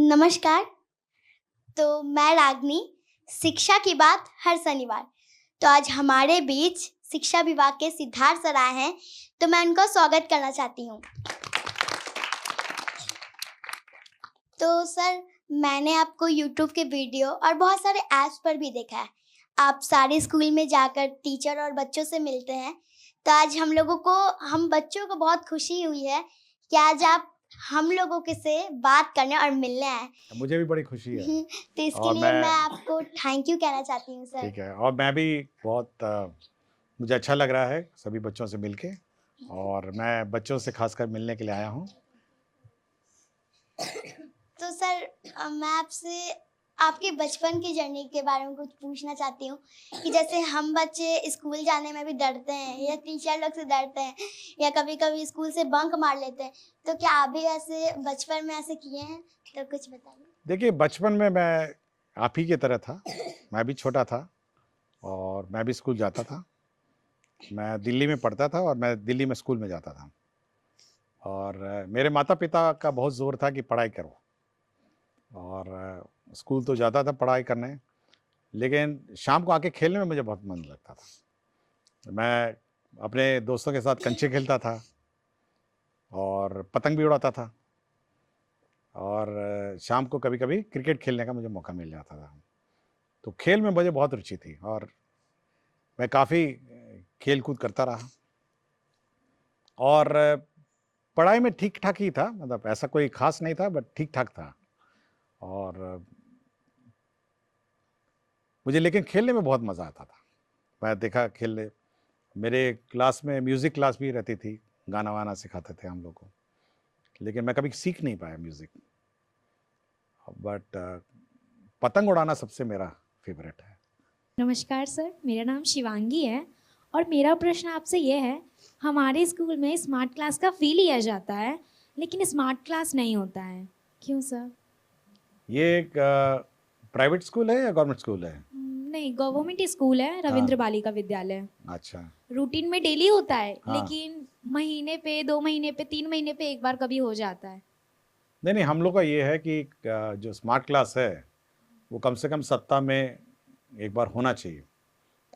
नमस्कार। तो मैं रागनी, शिक्षा की बात हर शनिवार। तो आज हमारे बीच शिक्षा विभाग के सिद्धार्थ सर आए हैं, तो मैं उनका स्वागत करना चाहती हूँ। तो सर, मैंने आपको यूट्यूब के वीडियो और बहुत सारे ऐप्स पर भी देखा है। आप सारे स्कूल में जाकर टीचर और बच्चों से मिलते हैं। तो आज हम बच्चों को बहुत खुशी हुई है कि आज आप हम लोगों के से बात करने और मिलने आए। मुझे भी बड़ी खुशी है तो इसके और लिए मैं आपको थैंक यू कहना चाहती हूँ सर। ठीक है और मैं भी बहुत मुझे अच्छा लग रहा है सभी बच्चों से मिलके और मैं बच्चों से खासकर मिलने के लिए आया हूँ। तो सर, मैं आपसे आपके बचपन की जर्नी के बारे में कुछ पूछना चाहती हूँ कि जैसे हम बच्चे स्कूल जाने में भी डरते हैं या टीचर लोग से डरते हैं या कभी-कभी स्कूल से बंक मार लेते हैं। तो क्या आप भी ऐसे बचपन में ऐसे किए हैं? तो कुछ बताइए। देखिए बचपन में मैं आप ही की तरह था, मैं भी छोटा था और मैं भी स्कूल जाता था। मैं दिल्ली में पढ़ता था और मैं दिल्ली में स्कूल में जाता था और मेरे माता-पिता का बहुत ज़ोर था कि पढ़ाई करो और स्कूल तो जाता था पढ़ाई करने, लेकिन शाम को आके खेलने में मुझे बहुत मन लगता था। मैं अपने दोस्तों के साथ कंचे खेलता था और पतंग भी उड़ाता था और शाम को कभी-कभी क्रिकेट खेलने का मुझे मौका मिल जाता था। तो खेल में मुझे बहुत रुचि थी और मैं काफ़ी खेल-कूद करता रहा और पढ़ाई में ठीक-ठाक ही था, मतलब ऐसा कोई ख़ास नहीं था बट ठीक-ठाक था और मुझे लेकिन खेलने में बहुत मज़ा आता था। मैं देखा खेलने मेरे क्लास में म्यूज़िक क्लास भी रहती थी, गाना-वाना सिखाते थे हम लोग को, लेकिन मैं कभी सीख नहीं पाया म्यूज़िक बट पतंग उड़ाना सबसे मेरा फ़ेवरेट है। नमस्कार सर, मेरा नाम शिवांगी है और मेरा प्रश्न आपसे ये है, हमारे स्कूल में स्मार्ट क्लास का फ़ी लिया जाता है, लेकिन स्मार्ट क्लास नहीं होता है। क्यों सर? ये एक प्राइवेट स्कूल है या गवर्नमेंट स्कूल है? नहीं, गवर्नमेंट स्कूल है, रविंद्र हाँ, बालिका विद्यालय। अच्छा। रूटीन में डेली होता है, हाँ। लेकिन महीने पे, 2 महीने पे, 3 महीने पे एक बार कभी हो जाता है। नहीं, नहीं, हम लोग का ये है कि जो स्मार्ट क्लास है, वो कम से कम सप्ताह में एक बार होना चाहिए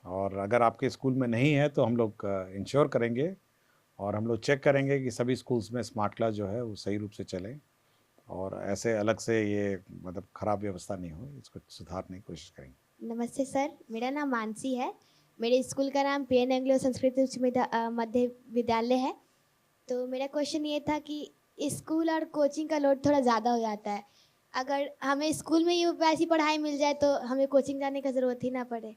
और अगर आपके स्कूल में नहीं है, तो हम लोग इंश्योर करेंगे और हम लोग चेक करेंगे कि सभी स्कूल्स में स्मार्ट क्लास जो है, वो सही रूप से चले और ऐसे अलग से ये मतलब खराब व्यवस्था नहीं हो, इसको सुधारने की कोशिश करेंगे। नमस्ते सर, मेरा नाम मानसी है। मेरे स्कूल का नाम पी एन एंग्लो संस्कृत उच्च मध्य विद्यालय है। तो मेरा क्वेश्चन ये था कि स्कूल और कोचिंग का लोड थोड़ा ज़्यादा हो जाता है। अगर हमें स्कूल में ही वैसी पढ़ाई मिल जाए तो हमें कोचिंग जाने का ज़रूरत ही ना पड़े।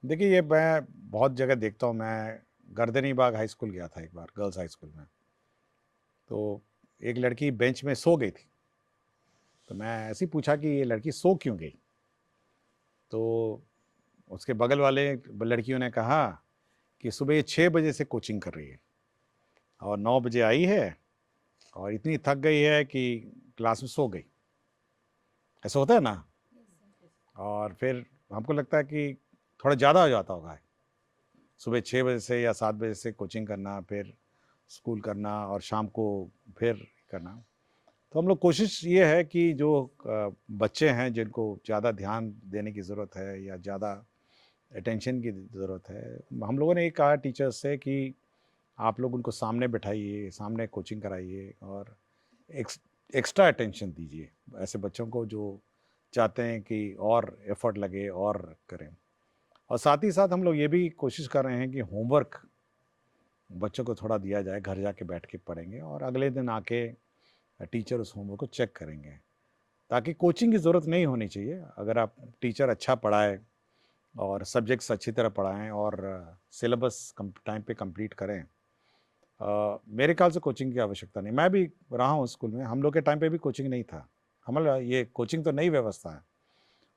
देखिए, ये मैं बहुत जगह देखता हूँ, मैं गर्दनी बाग हाई स्कूल गया था एक बार, गर्ल्स हाई स्कूल में। तो एक लड़की बेंच में सो गई थी, तो मैं ऐसे ही पूछा कि ये लड़की सो क्यों गई? तो उसके बगल वाले लड़कियों ने कहा कि सुबह ये 6 बजे से कोचिंग कर रही है और 9 बजे आई है और इतनी थक गई है कि क्लास में सो गई। ऐसा होता है ना? और फिर हमको लगता है कि थोड़ा ज़्यादा हो जाता होगा। सुबह 6 बजे से या 7 बजे से कोचिंग करना, फिर स्कूल करना और शाम को फिर करना। तो हम लोग कोशिश ये है कि जो बच्चे हैं जिनको ज़्यादा ध्यान देने की ज़रूरत है या ज़्यादा अटेंशन की ज़रूरत है, हम लोगों ने ये कहा टीचर्स से कि आप लोग उनको सामने बिठाइए, सामने कोचिंग कराइए और एक्स्ट्रा अटेंशन दीजिए ऐसे बच्चों को जो चाहते हैं कि और एफर्ट लगे और करें। और साथ ही साथ हम लोग ये भी कोशिश कर रहे हैं कि होमवर्क बच्चों को थोड़ा दिया जाए, घर जाके बैठ के पढ़ेंगे और अगले दिन आके टीचर उस होमवर्क को चेक करेंगे, ताकि कोचिंग की ज़रूरत नहीं होनी चाहिए। अगर आप टीचर अच्छा पढ़ाए और सब्जेक्ट्स अच्छी तरह पढ़ाएँ और सिलेबस टाइम पे कंप्लीट करें, मेरे ख्याल से कोचिंग की आवश्यकता नहीं। मैं भी रहा हूँ स्कूल में, हम लोग के टाइम पे भी कोचिंग नहीं था। हमारा ये कोचिंग तो नई व्यवस्था है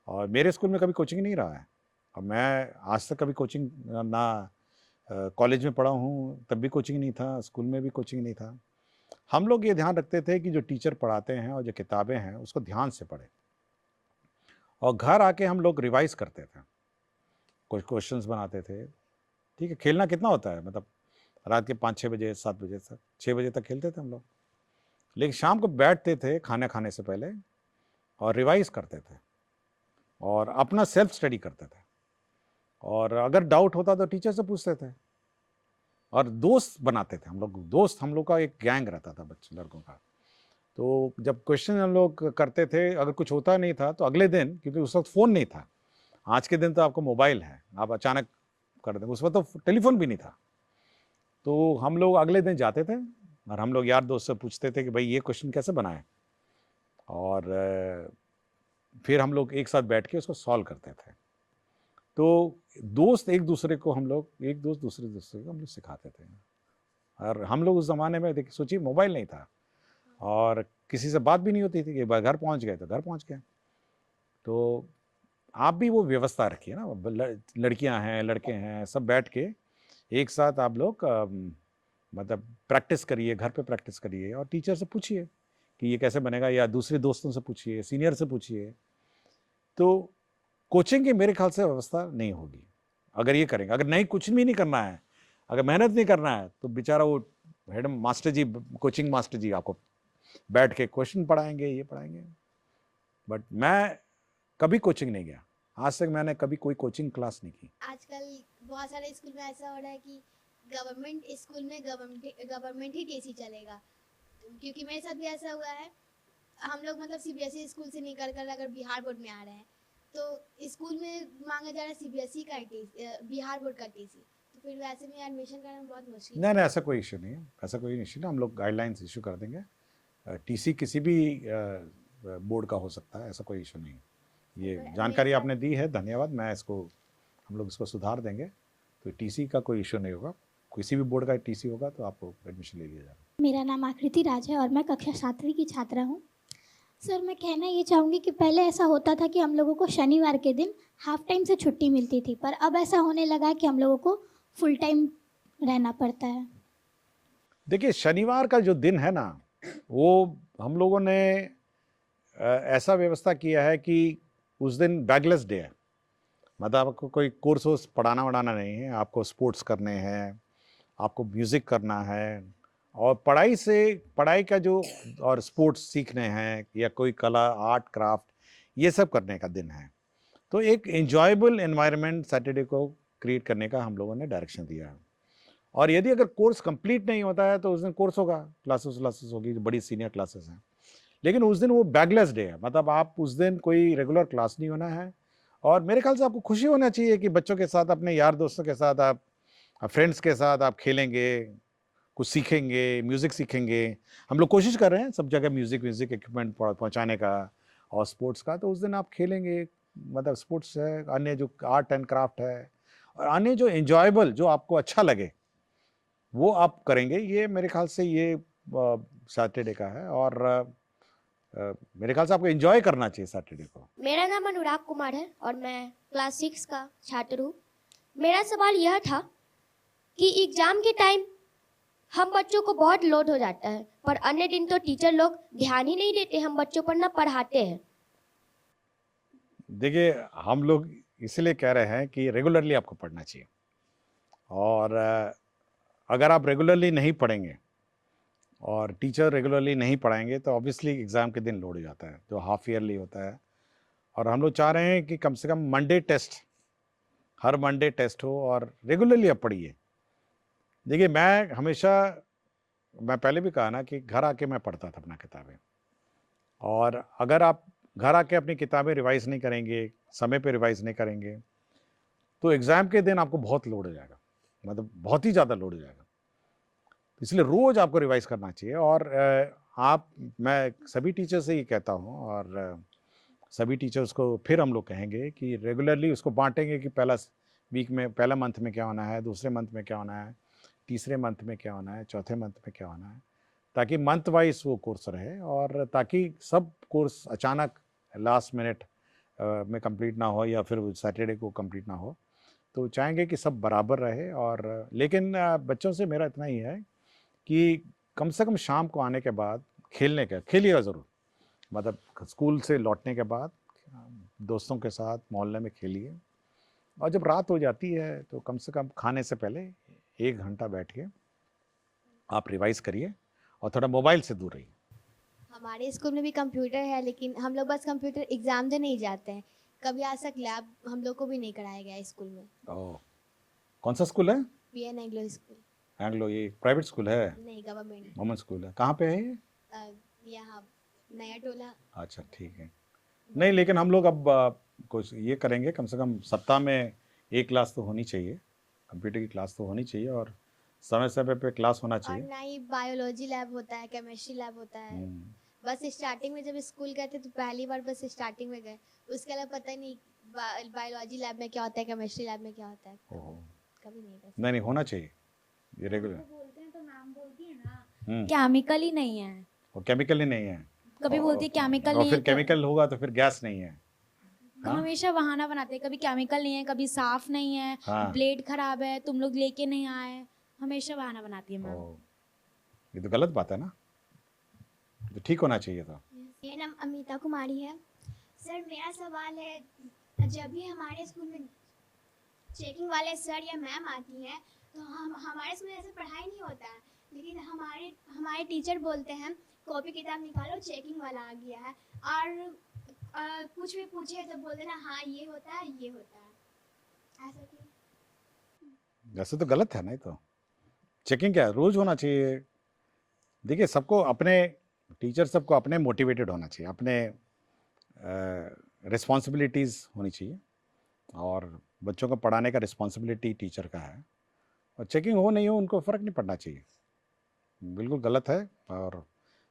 और मेरे स्कूल में कभी कोचिंग नहीं रहा है और मैं आज तक कभी कोचिंग ना कॉलेज में पढ़ा हूँ, तब भी कोचिंग नहीं था, स्कूल में भी कोचिंग नहीं था। हम लोग ये ध्यान रखते थे कि जो टीचर पढ़ाते हैं और जो किताबें हैं, उसको ध्यान से पढ़ें और घर आके हम लोग रिवाइज़ करते थे, कुछ क्वेश्चंस बनाते थे। ठीक है, खेलना कितना होता है, मतलब रात के 5-6 बजे, 7 बजे तक, 6 बजे तक खेलते थे हम लोग। लेकिन शाम को बैठते थे खाना खाने से पहले और रिवाइज करते थे और अपना सेल्फ स्टडी करते थे, और अगर डाउट होता तो टीचर से पूछते थे और दोस्त बनाते थे हम लोग। दोस्त हम लोग का एक गैंग रहता था बच्चे लड़कों का। तो जब क्वेश्चन हम लोग करते थे, अगर कुछ होता नहीं था तो अगले दिन, क्योंकि उस वक्त फ़ोन नहीं था, आज के दिन तो आपको मोबाइल है, आप अचानक कर दें, उस वक्त तो टेलीफोन भी नहीं था। तो हम लोग अगले दिन जाते थे और हम लोग यार दोस्त से पूछते थे कि भाई ये क्वेश्चन कैसे बनाएं, और फिर हम लोग एक साथ बैठ के उसको सॉल्व करते थे। तो दोस्त एक दूसरे को हम लोग, एक दोस्त दूसरे को हम लोग सिखाते थे। और हम लोग उस ज़माने में देखिए, सोचिए मोबाइल नहीं था और किसी से बात भी नहीं होती थी कि घर पहुंच गए तो घर पहुंच गए। तो आप भी वो व्यवस्था रखिए ना, लड़कियां हैं लड़के हैं सब बैठ के एक साथ आप लोग मतलब प्रैक्टिस करिए, घर पे प्रैक्टिस करिए और टीचर से पूछिए कि ये कैसे बनेगा, या दूसरे दोस्तों से पूछिए, सीनियर से पूछिए। तो कोचिंग की मेरे ख्याल से व्यवस्था नहीं होगी अगर ये करेंगे। अगर नहीं, कुछ भी नहीं करना है, अगर मेहनत नहीं करना है, तो बेचारा वो हेड मास्टर जी, कोचिंग मास्टर जी आपको बैठ के क्वेश्चन पढ़ाएंगे, ये पढ़ाएंगे। बट मैं कभी कोचिंग नहीं गया, आज तक मैंने कभी कोई कोचिंग क्लास नहीं की। आजकल बहुत सारे स्कूल में ऐसा हो रहा है कि गवर्नमेंट स्कूल में गवर्नमेंट ही टीसी चलेगा, क्योंकि मेरे साथ भी ऐसा हुआ है। हम लोग मतलब सीबीएसई स्कूल से निकल कर अगर बिहार बोर्ड में आ रहे हैं तो स्कूल में मांगा जा रहा है सीबीएसई का बिहार बोर्ड का टीसी, तो फिर वैसे में एडमिशन करना बहुत मुश्किल। नहीं, ऐसा कोई इशू नहीं है, ऐसा कोई इशू नहीं, हम लोग गाइडलाइंस इशू कर देंगे। टीसी किसी भी बोर्ड का हो सकता है, ऐसा कोई इशू नहीं। ये जानकारी आपने दी है, धन्यवाद। मैं इसको, हम लोग इसको सुधार देंगे, तो टीसी का कोई इशू नहीं होगा। किसी भी बोर्ड का टीसी होगा तो आपको एडमिशन ले लिया जाएगा। मेरा नाम आकृति राज है और मैं कक्षा 7वीं की छात्रा हूँ। सर, मैं कहना ये चाहूँगी कि पहले ऐसा होता था कि हम लोगों को शनिवार के दिन हाफ टाइम से छुट्टी मिलती थी, पर अब ऐसा होने लगा है कि हम लोगों को फुल टाइम रहना पड़ता है। देखिए, शनिवार का जो दिन है ना, वो हम लोगों ने ऐसा व्यवस्था किया है कि उस दिन बैगलेस डे है। मतलब आपको कोई कोर्स वोर्स पढ़ाना वढ़ाना नहीं है, आपको स्पोर्ट्स करने हैं, आपको म्यूज़िक करना है, और पढ़ाई का जो, और स्पोर्ट्स सीखने हैं, या कोई कला, आर्ट, क्राफ्ट, ये सब करने का दिन है। तो एक एन्जॉयबल एनवायरनमेंट सैटरडे को क्रिएट करने का हम लोगों ने डायरेक्शन दिया है। और यदि अगर कोर्स कंप्लीट नहीं होता है तो उस दिन कोर्स होगा, क्लासेस होगी, जो बड़ी सीनियर क्लासेस हैं, लेकिन उस दिन वो बैगलेस डे है। मतलब आप उस दिन कोई रेगुलर क्लास नहीं होना है। और मेरे ख्याल से आपको खुशी होना चाहिए कि बच्चों के साथ, अपने यार दोस्तों के साथ, आप फ्रेंड्स के साथ आप खेलेंगे, कुछ सीखेंगे, म्यूज़िक सीखेंगे। हम लोग कोशिश कर रहे हैं सब जगह म्यूज़िक इक्विपमेंट पहुंचाने का और स्पोर्ट्स का। तो उस दिन आप खेलेंगे, मतलब स्पोर्ट्स है, अन्य जो आर्ट एंड क्राफ्ट है, और अन्य जो एंजॉयबल, जो आपको अच्छा लगे, वो आप करेंगे। ये मेरे ख्याल से ये सैटरडे का है, और मेरे ख्याल से आपको एंजॉय करना चाहिए सैटरडे को। मेरा नाम अनुराग कुमार है और मैं क्लास 6 का छात्र हूँ। मेरा सवाल यह था कि एग्ज़ाम के टाइम हम बच्चों को बहुत लोड हो जाता है, पर अन्य दिन तो टीचर लोग ध्यान ही नहीं देते, हम बच्चों पर ना पढ़ाते हैं। देखिए, हम लोग इसलिए कह रहे हैं कि रेगुलरली आपको पढ़ना चाहिए, और अगर आप रेगुलरली नहीं पढ़ेंगे और टीचर रेगुलरली नहीं पढ़ाएंगे तो ऑब्वियसली एग्ज़ाम के दिन लोड हो जाता है, जो हाफ ईयरली होता है। और हम लोग चाह रहे हैं कि कम से कम मंडे टेस्ट, हर मंडे टेस्ट हो, और रेगुलरली आप पढ़िए। देखिए, मैं पहले भी कहा ना कि घर आके मैं पढ़ता था अपना किताबें, और अगर आप घर आके अपनी किताबें रिवाइज़ नहीं करेंगे, समय पे रिवाइज़ नहीं करेंगे, तो एग्ज़ाम के दिन आपको बहुत लोड हो जाएगा, मतलब बहुत ही ज़्यादा लोड हो जाएगा। इसलिए रोज़ आपको रिवाइज़ करना चाहिए। और मैं सभी टीचर से ये कहता हूँ, और सभी टीचर्स को फिर हम लोग कहेंगे कि रेगुलरली उसको बांटेंगे कि पहला वीक में, पहला मंथ में क्या होना है, दूसरे मंथ में क्या होना है, तीसरे मंथ में क्या होना है, चौथे मंथ में क्या होना है, ताकि मंथ वाइज वो कोर्स रहे, और ताकि सब कोर्स अचानक लास्ट मिनट में कंप्लीट ना हो, या फिर सैटरडे को कंप्लीट ना हो। तो चाहेंगे कि सब बराबर रहे। और लेकिन बच्चों से मेरा इतना ही है कि कम से कम शाम को आने के बाद खेलिएगा ज़रूर। मतलब स्कूल से लौटने के बाद दोस्तों के साथ मोहल्ले में खेलिए, और जब रात हो जाती है तो कम से कम खाने से पहले 1 घंटा बैठ के आप रिवाइज़ करिए, और थोड़ा मोबाइल से दूर रहिए। हमारे स्कूल में भी कंप्यूटर है, लेकिन हम लोग बस कंप्यूटर एग्ज़ाम देने ही जाते हैं। कभी आज तक लैब हम लोग को भी नहीं कराया गया है स्कूल में। ओह, कौन सा स्कूल है? PN Anglo school. एंग्लो, ये प्राइवेट स्कूल है? नहीं, गवर्नमेंट। वुमेन स्कूल है, कहाँ पे है ये? यहाँ नया टोला। अच्छा, ठीक है। नहीं, लेकिन हम लोग अब कुछ ये करेंगे, कम से कम सप्ताह में एक क्लास तो होनी चाहिए, कंप्यूटर की क्लास तो होनी चाहिए, और समय समय पे क्लास होना और चाहिए। ना ही बायोलॉजी लैब होता है, केमिस्ट्री लैब होता है। बस स्टार्टिंग में जब स्कूल गए थे तो पहली बार बस स्टार्टिंग में गए, उसके अलावा पता ही नहीं बायोलॉजी लैब में क्या होता है, केमिस्ट्री लैब में क्या होता है। ओहो, कभी नहीं गए। नहीं होना चाहिए ये रेगुलर। बोलते हैं तो मैम बोलती है ना हम्म, केमिकल ही नहीं है, और केमिकल ही नहीं है, कभी बोलती है केमिकल और नहीं फिर है तो केमिकल होगा तो फिर गैस नहीं है। हाँ? हमेशा बहाना बनाते हैं, कभी केमिकल नहीं है, कभी साफ नहीं है, हाँ। ब्लेड खराब है, तुम लोग लेके नहीं आए, हमेशा बहाना बनाती है मैम। ओह, ये तो गलत बात है ना, तो ठीक होना चाहिए था। मेरा नाम अमिता कुमारी है। सर मेरा सवाल है, जब भी हमारे स्कूल में चेकिंग वाले सर या मैम आती हैं तो हम हमारे स्कूल में ऐसे पढ़ाई नहीं होता है, लेकिन हमारे टीचर बोलते हैं कॉपी किताब निकालो चेकिंग वाला आ गया है, और कुछ भी पूछे तो बोल देना हाँ ये होता है ये होता है, ऐसा क्यों? वैसे तो गलत है ना, ये तो चेकिंग क्या है, रोज होना चाहिए। देखिए, सबको अपने टीचर सबको अपने मोटिवेटेड होना चाहिए, अपने रिस्पॉन्सिबिलिटीज़ होनी चाहिए, और बच्चों को पढ़ाने का रिस्पॉन्सिबिलिटी टीचर का है, और चेकिंग हो नहीं हो उनको फ़र्क नहीं पड़ना चाहिए, बिल्कुल गलत है, और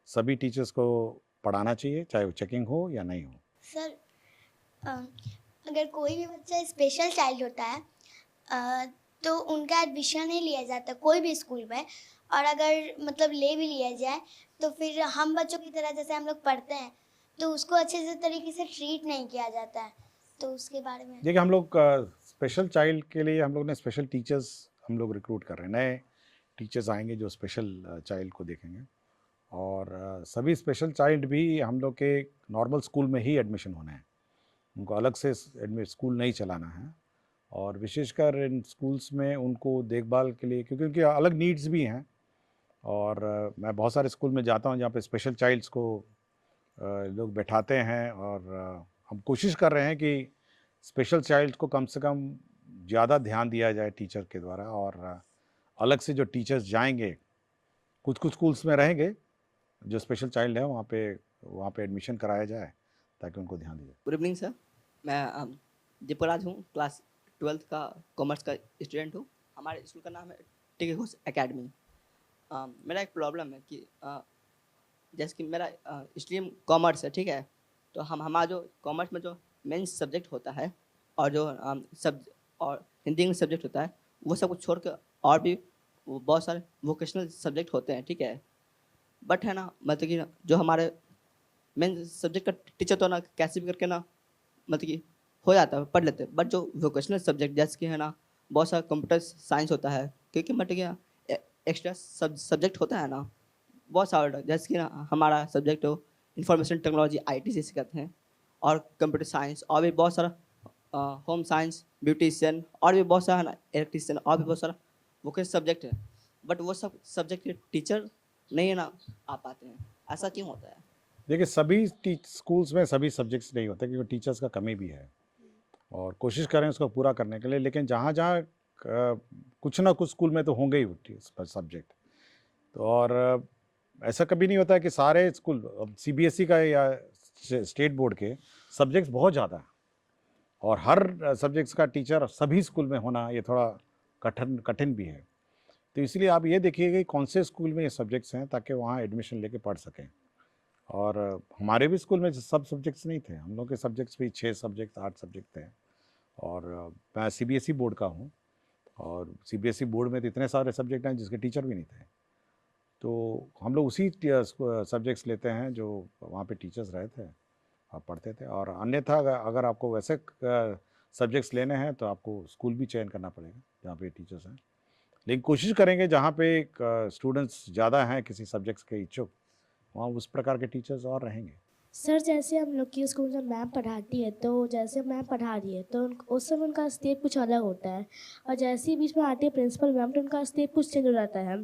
सभी टीचर्स को पढ़ाना चाहिए चाहे वो चेकिंग हो या नहीं हो। सर अगर कोई भी बच्चा स्पेशल चाइल्ड होता है तो उनका एडमिशन नहीं लिया जाता कोई भी स्कूल में, और अगर मतलब ले भी लिया जाए तो फिर हम बच्चों की तरह जैसे हम लोग पढ़ते हैं तो उसको अच्छे से तरीके से ट्रीट नहीं किया जाता है, तो उसके बारे में। देखिए, हम लोग स्पेशल चाइल्ड के लिए हम लोग ने स्पेशल टीचर्स हम लोग रिक्रूट कर रहे हैं, नए टीचर्स आएंगे जो स्पेशल चाइल्ड को देखेंगे, और सभी स्पेशल चाइल्ड भी हम लोग के नॉर्मल स्कूल में ही एडमिशन होना है, उनको अलग से स्कूल नहीं चलाना है, और विशेषकर इन स्कूल्स में उनको देखभाल के लिए, क्योंकि उनकी अलग नीड्स भी हैं, और मैं बहुत सारे स्कूल में जाता हूँ जहाँ पे स्पेशल चाइल्ड्स को लोग बैठाते हैं, और हम कोशिश कर रहे हैं कि स्पेशल चाइल्ड को कम से कम ज़्यादा ध्यान दिया जाए टीचर के द्वारा, और अलग से जो टीचर्स जाएंगे, कुछ कुछ स्कूल्स में रहेंगे जो स्पेशल चाइल्ड है, वहाँ पे एडमिशन कराया जाए ताकि उनको ध्यान दिया जाए। गुड इवनिंग सर, मैं दीपराज हूँ, क्लास 12th का कॉमर्स का स्टूडेंट हूँ। हमारे स्कूल का नाम है टिके घोष एकेडमी। मेरा एक प्रॉब्लम है कि जैसे कि मेरा स्ट्रीम कॉमर्स है, ठीक है, तो हमारा जो कॉमर्स में जो मेन सब्जेक्ट होता है और जो और हिंदी इंग्लिश सब्जेक्ट होता है, वो सब कुछ छोड़ कर और भी बहुत सारे वोकेशनल सब्जेक्ट होते हैं, ठीक है, बट है ना, मतलब कि जो हमारे मेन सब्जेक्ट का टीचर तो ना कैसे भी करके ना मतलब कि हो जाता है, पढ़ लेते हैं, बट जो वोकेशनल सब्जेक्ट जैसे कि है ना, बहुत सारा कंप्यूटर साइंस होता है, क्योंकि मतलब कि एक्स्ट्रा सब्जेक्ट होता है ना बहुत सारा, जैसे कि ना हमारा सब्जेक्ट हो इंफॉर्मेशन टेक्नोलॉजी IT से कहते हैं, और कंप्यूटर साइंस, और भी बहुत सारा होम साइंस, ब्यूटिशियन, और भी बहुत सारा इलेक्ट्रीशियन, और भी बहुत सारा वोकेशनल सब्जेक्ट है, बट वो सब सब्जेक्ट के टीचर नहीं है ना आ पाते हैं, ऐसा क्यों होता है? देखिए, सभी स्कूल्स में सभी सब्जेक्ट्स नहीं होते, क्योंकि टीचर्स का कमी भी है, और कोशिश करें उसको पूरा करने के लिए, लेकिन जहाँ जहाँ कुछ ना कुछ स्कूल में तो होंगे ही सब्जेक्ट, तो और ऐसा कभी नहीं होता है कि सारे स्कूल, अब CBSE का या स्टेट बोर्ड के सब्जेक्ट्स बहुत ज़्यादा है, और हर सब्जेक्ट्स का टीचर सभी स्कूल में होना ये थोड़ा कठिन भी है, तो इसलिए आप ये देखिए कि कौन से स्कूल में ये सब्जेक्ट्स हैं ताकि वहाँ एडमिशन लेके पढ़ सकें। और हमारे भी स्कूल में सब सब्जेक्ट्स नहीं थे, हम लोग के सब्जेक्ट्स भी 6 सब्जेक्ट 8 सब्जेक्ट थे, और मैं CBSE बोर्ड का हूँ, और CBSE बोर्ड में तो इतने सारे सब्जेक्ट हैं जिसके टीचर भी नहीं थे, तो हम लोग उसी सब्जेक्ट्स लेते हैं जो वहाँ पे टीचर्स रहे थे और पढ़ते थे, और अन्यथा अगर आपको वैसे सब्जेक्ट्स लेने हैं तो आपको स्कूल भी चयन करना पड़ेगा जहाँ पे टीचर्स हैं, लेकिन कोशिश करेंगे जहाँ पे स्टूडेंट्स ज़्यादा हैं किसी सब्जेक्ट्स के इच्छुक, वहाँ उस प्रकार के टीचर्स और रहेंगे। सर जैसे हम लोग की स्कूल में मैम पढ़ाती है, तो जैसे मैम पढ़ा रही है तो उस समय उनका स्टेप कुछ अलग होता है, और जैसे ही बीच में आती है प्रिंसिपल मैम तो उनका स्टेप कुछ चेंज हो जाता है।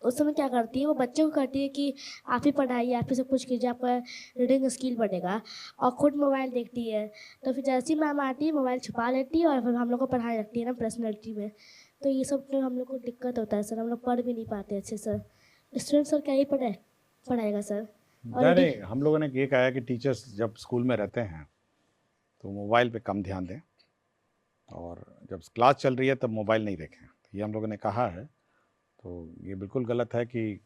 उस समय क्या करती है, वो बच्चों को कहती है कि आप ही पढ़ाइए, आप ही सब कुछ कीजिए, आपका रीडिंग स्किल बढ़ेगा, और खुद मोबाइल देखती है। तो फिर जैसे ही मैम आती है मोबाइल छुपा लेती है और फिर हम लोग को पढ़ाई रखती है ना पर्सनैलिटी में। तो ये सब जो हम लोग को दिक्कत होता है सर, हम लोग पढ़ भी नहीं पाते अच्छे सर। स्टूडेंट सर क्या ही पढ़ाएगा सर। और नहीं, हम लोगों ने ये कहा है कि टीचर्स जब स्कूल में रहते हैं तो मोबाइल पे कम ध्यान दें, और जब क्लास चल रही है तब मोबाइल नहीं देखें, ये हम लोगों ने कहा है। तो ये बिल्कुल गलत है कि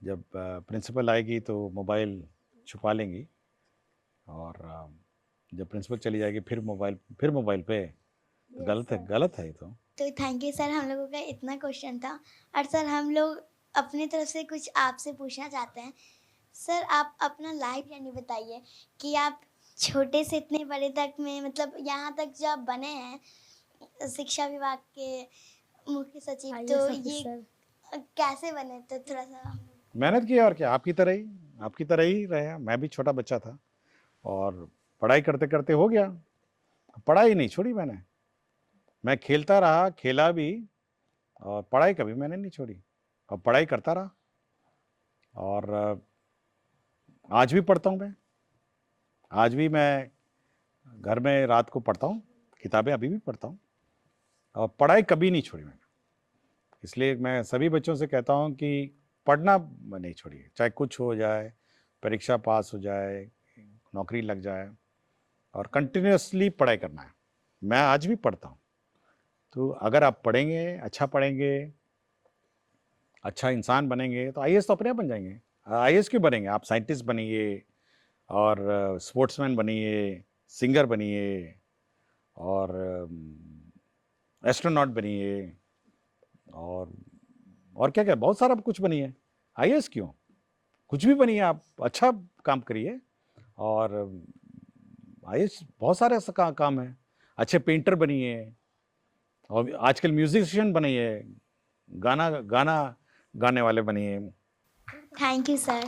जब प्रिंसिपल आएगी तो मोबाइल छुपा लेंगी, और जब प्रिंसिपल चली जाएगी फिर मोबाइल पे, तो गलत है ये तो थैंक यू सर, हम लोगों का इतना क्वेश्चन था। और सर हम लोग अपनी तरफ से कुछ आपसे पूछना चाहते हैं। सर आप अपना लाइफ जर्नी बताइए कि आप छोटे से इतने बड़े तक में, मतलब यहाँ तक जो आप बने हैं शिक्षा विभाग के मुख्य सचिव, तो ये कैसे बने, तो थोड़ा सा। मेहनत की, और क्या, आपकी तरह ही रहे। मैं भी छोटा बच्चा था और पढ़ाई करते करते हो गया। पढ़ाई नहीं छोड़ी मैंने, मैं खेलता रहा, खेला भी, और पढ़ाई कभी मैंने नहीं छोड़ी, और पढ़ाई करता रहा। और आज भी पढ़ता हूँ मैं, आज भी मैं घर में रात को पढ़ता हूँ, किताबें अभी भी पढ़ता हूँ, और पढ़ाई कभी नहीं छोड़ी मैंने। इसलिए मैं सभी बच्चों से कहता हूँ कि पढ़ना नहीं छोड़िए, चाहे कुछ हो जाए, परीक्षा पास हो जाए, नौकरी लग जाए, और कंटिन्यूसली पढ़ाई करना है। मैं आज भी पढ़ता हूँ। तो अगर आप पढ़ेंगे, अच्छा इंसान बनेंगे, तो आईएएस तो अपने आप बन जाएंगे। आईएएस क्यों बनेंगे, आप साइंटिस्ट बनिए, और स्पोर्ट्समैन बनिए, सिंगर बनिए, और एस्ट्रोनॉट बनिए, और क्या क्या बहुत सारा कुछ बनिए। आईएएस क्यों, कुछ भी बनिए, आप अच्छा काम करिए। और आईएएस बहुत सारे ऐसा काम है। अच्छे पेंटर बनिए, और आजकल म्यूजिशियन बनिए, गाना गाने वाले बनिए। Thank you sir.